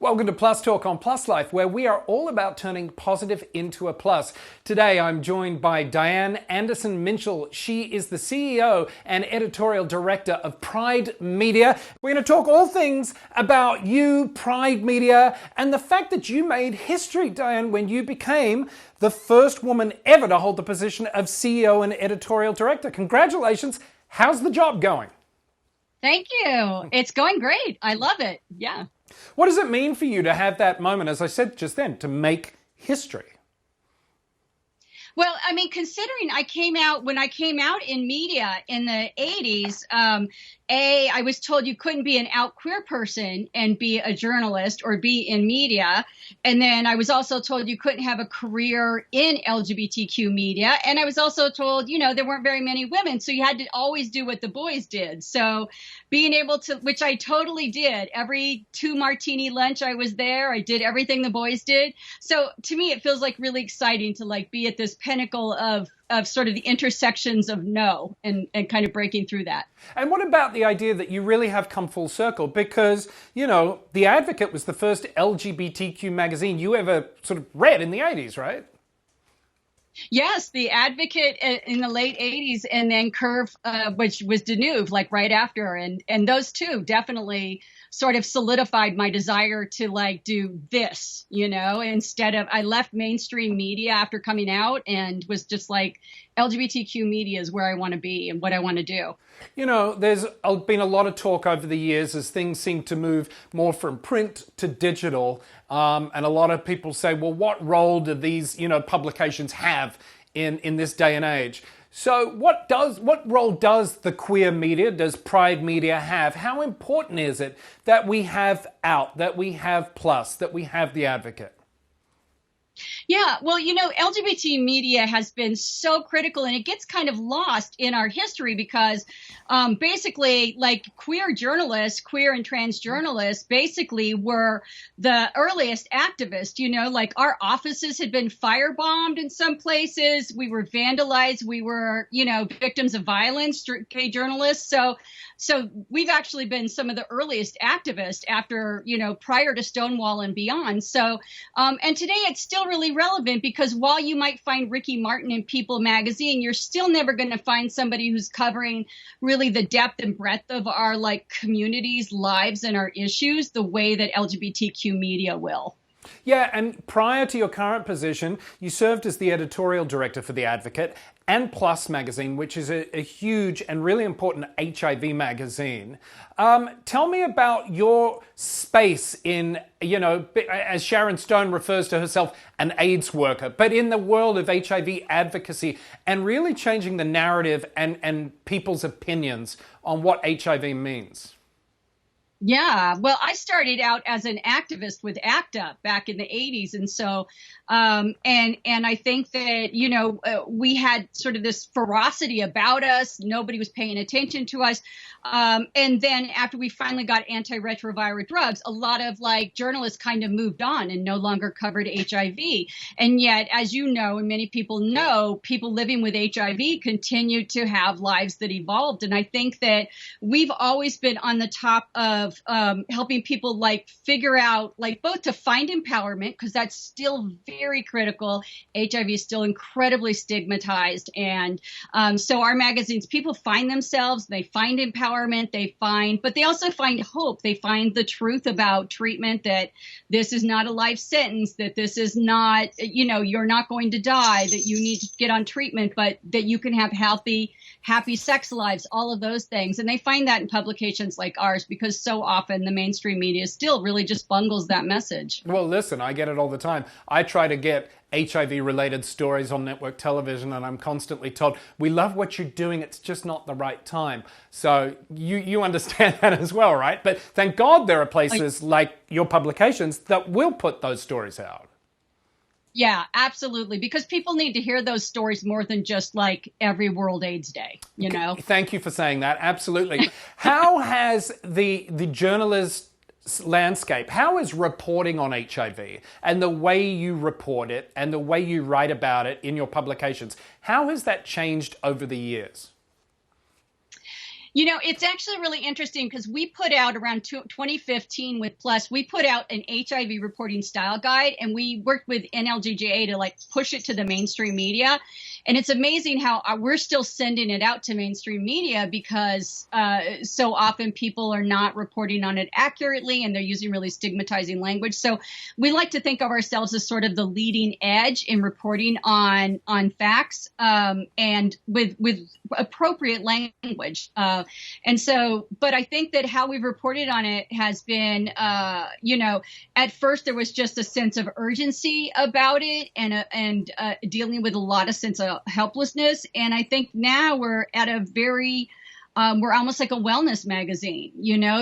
Welcome to Plus Talk on Plus Life, where we are all about turning positive into a plus. Today, I'm joined by Diane Anderson-Minshall. She is the CEO and editorial director of Pride Media. We're going to talk all things about you, Pride Media, and the fact that you made history, Diane, when you became the first woman ever to hold the position of CEO and editorial director. Congratulations. How's the job going? Thank you. It's going great. I love it. Yeah. What does it mean for you to have that moment, as I said just then, to make history? Well, I mean, considering when I came out in media in the 80s, I was told you couldn't be an out queer person and be a journalist or be in media. And then I was also told you couldn't have a career in LGBTQ media. And I was also told, there weren't very many women, so you had to always do what the boys did. So being able to, which I totally did, every 2-martini lunch I was there, I did everything the boys did. So to me, it feels like really exciting to be at this pinnacle of sort of the intersections of no and kind of breaking through that. And what about the idea that you really have come full circle? Because, The Advocate was the first LGBTQ magazine you ever sort of read in the 80s, right? Yes, The Advocate in the late 80s, and then Curve, which was Deneuve, right after. And those two definitely sort of solidified my desire to do this, instead of, I left mainstream media after coming out and was just LGBTQ media is where I want to be and what I want to do. There's been a lot of talk over the years as things seem to move more from print to digital. And a lot of people say, well, what role do these, publications have in this day and age? So what role does the queer media, does Pride Media have? How important is it that we have Out, that we have Plus, that we have The Advocate? Yeah, well, LGBT media has been so critical, and it gets kind of lost in our history because basically, queer journalists, queer and trans journalists basically were the earliest activists, our offices had been firebombed in some places. We were vandalized. We were, victims of violence, gay journalists. So we've actually been some of the earliest activists after, prior to Stonewall and beyond. So, and today it's still really relevant because while you might find Ricky Martin in People magazine, you're still never going to find somebody who's covering really the depth and breadth of our communities, lives, and our issues the way that LGBTQ media will. Yeah, and prior to your current position, you served as the editorial director for The Advocate and Plus magazine, which is a huge and really important HIV magazine. Tell me about your space in, as Sharon Stone refers to herself, an AIDS worker, but in the world of HIV advocacy and really changing the narrative and people's opinions on what HIV means. Yeah, well, I started out as an activist with ACT UP back in the 80s. And so, and I think that, we had sort of this ferocity about us. Nobody was paying attention to us. And then after we finally got antiretroviral drugs, a lot of journalists kind of moved on and no longer covered HIV. And yet, as you know, and many people know, people living with HIV continue to have lives that evolved. And I think that we've always been on the top of helping people figure out both to find empowerment, because that's still very critical. HIV is still incredibly stigmatized. And so our magazines, people find themselves, they find empowerment, but they also find hope. They find the truth about treatment, that this is not a life sentence, that this is not, you're not going to die, that you need to get on treatment, but that you can have happy sex lives, all of those things. And they find that in publications like ours because so often the mainstream media still really just bungles that message. Well, listen, I get it all the time. I try to get HIV-related stories on network television, and I'm constantly told, we love what you're doing, it's just not the right time. So you understand that as well, right? But thank God there are places like your publications that will put those stories out. Yeah, absolutely. Because people need to hear those stories more than just every World AIDS Day, Thank you for saying that. Absolutely. How has the journalist landscape, how is reporting on HIV and the way you report it and the way you write about it in your publications, how has that changed over the years? It's actually really interesting because we put out around 2015 with Plus, we put out an HIV reporting style guide, and we worked with NLGJA to like push it to the mainstream media. And it's amazing how we're still sending it out to mainstream media because so often people are not reporting on it accurately and they're using really stigmatizing language. So we like to think of ourselves as sort of the leading edge in reporting on facts and with appropriate language. But I think that how we've reported on it has been, at first there was just a sense of urgency about it and dealing with a lot of sense of helplessness. And I think now we're at a very we're almost like a wellness magazine.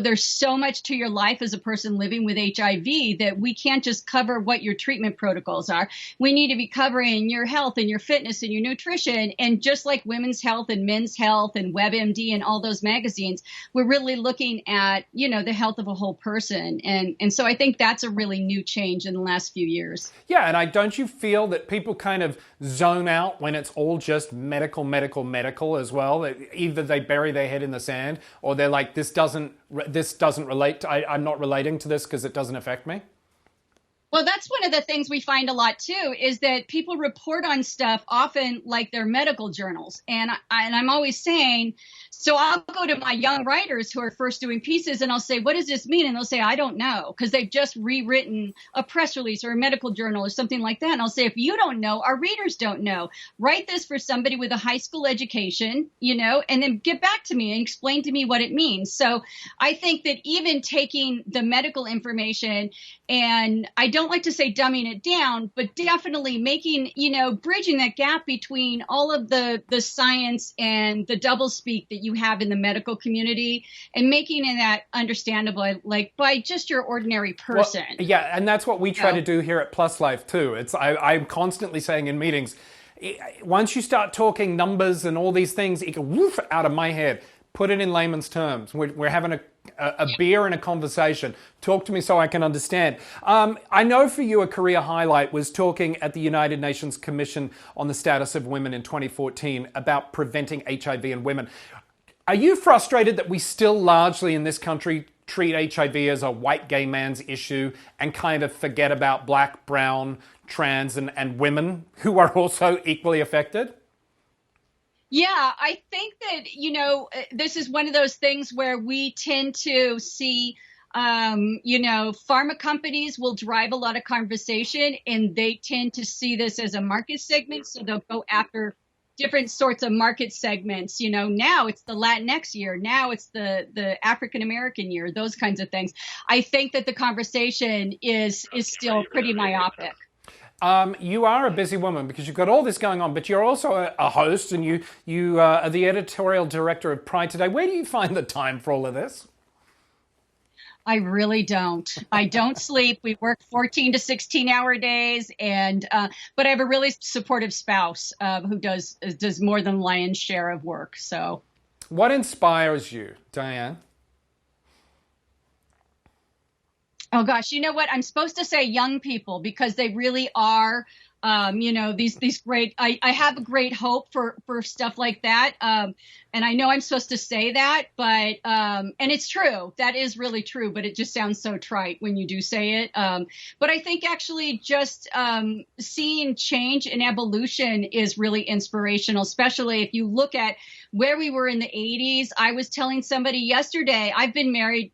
There's so much to your life as a person living with HIV that we can't just cover what your treatment protocols are. We need to be covering your health and your fitness and your nutrition. And just like Women's Health and Men's Health and WebMD and all those magazines, we're really looking at, the health of a whole person. And so I think that's a really new change in the last few years. Yeah, and don't you feel that people kind of zone out when it's all just medical as well? That either they bury their head in the sand, or they're like, this doesn't relate. I'm not relating to this because it doesn't affect me. Well, that's one of the things we find a lot too, is that people report on stuff often like they're medical journals. And I'm always saying, so I'll go to my young writers who are first doing pieces and I'll say, what does this mean? And they'll say, I don't know, because they've just rewritten a press release or a medical journal or something like that. And I'll say, if you don't know, our readers don't know. Write this for somebody with a high school education, and then get back to me and explain to me what it means. So I think that even taking the medical information, and I don't like to say dumbing it down, but definitely making, bridging that gap between all of the science and the doublespeak that you have in the medical community and making that understandable, like by just your ordinary person. Well, yeah, and that's what we try to do here at Plus Life too. I'm constantly saying in meetings, once you start talking numbers and all these things, it can woof out of my head. Put it in layman's terms. We're having a beer and a conversation. Talk to me so I can understand. I know for you a career highlight was talking at the United Nations Commission on the Status of Women in 2014 about preventing HIV in women. Are you frustrated that we still largely in this country treat HIV as a white gay man's issue and kind of forget about black, brown, trans and women who are also equally affected? Yeah, I think that, this is one of those things where we tend to see, pharma companies will drive a lot of conversation and they tend to see this as a market segment. So they'll go after different sorts of market segments. Now it's the Latinx year. Now it's the African-American year, those kinds of things. I think that the conversation is still pretty myopic. You are a busy woman because you've got all this going on, but you're also a host and you are the editorial director of Pride Today. Where do you find the time for all of this? I really don't. I don't sleep. We work 14 to 16-hour days, but I have a really supportive spouse who does more than the lion's share of work. So, what inspires you, Diane? Oh gosh, you know what? I'm supposed to say young people because they really are, these great. I have a great hope for stuff like that, and I know I'm supposed to say that, but and it's true. That is really true, but it just sounds so trite when you do say it. But I think actually just seeing change and evolution is really inspirational, especially if you look at where we were in the 80s. I was telling somebody yesterday, I've been married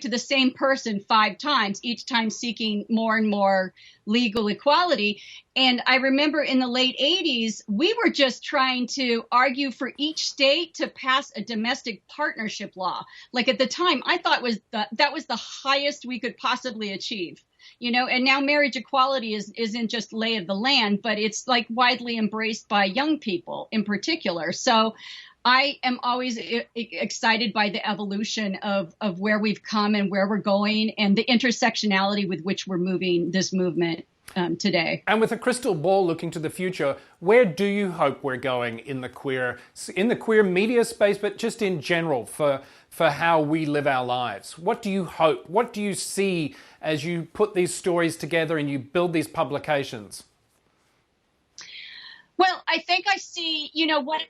to the same person 5 times, each time seeking more and more legal equality. And I remember in the late 80s, we were just trying to argue for each state to pass a domestic partnership law. Like at the time, I thought that was the highest we could possibly achieve. And now marriage equality isn't just lay of the land, but it's like widely embraced by young people in particular. So I am always excited by the evolution of where we've come and where we're going and the intersectionality with which we're moving this movement today. And with a crystal ball looking to the future, where do you hope we're going in the queer media space, but just in general for how we live our lives? What do you hope? What do you see as you put these stories together and you build these publications? Well, I think I see, what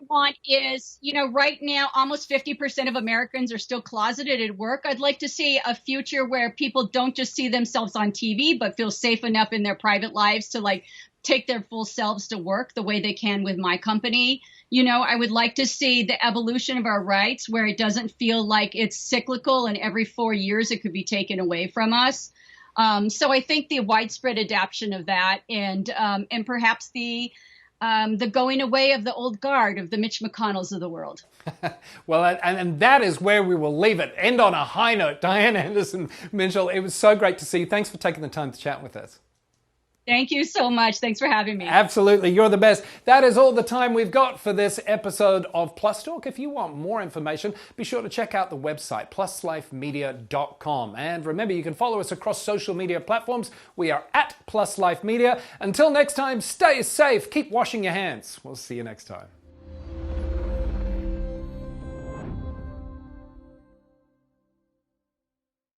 want is, right now, almost 50% of Americans are still closeted at work. I'd like to see a future where people don't just see themselves on TV, but feel safe enough in their private lives to take their full selves to work the way they can with my company. I would like to see the evolution of our rights where it doesn't feel like it's cyclical and every 4 years it could be taken away from us. So I think the widespread adoption of that and perhaps the going away of the old guard of the Mitch McConnells of the world. Well, and that is where we will leave it. End on a high note. Diane Anderson-Minshall, it was so great to see you. Thanks for taking the time to chat with us. Thank you so much. Thanks for having me. Absolutely. You're the best. That is all the time we've got for this episode of Plus Talk. If you want more information, be sure to check out the website, pluslifemedia.com. And remember, you can follow us across social media platforms. We are at Plus Life Media. Until next time, stay safe. Keep washing your hands. We'll see you next time.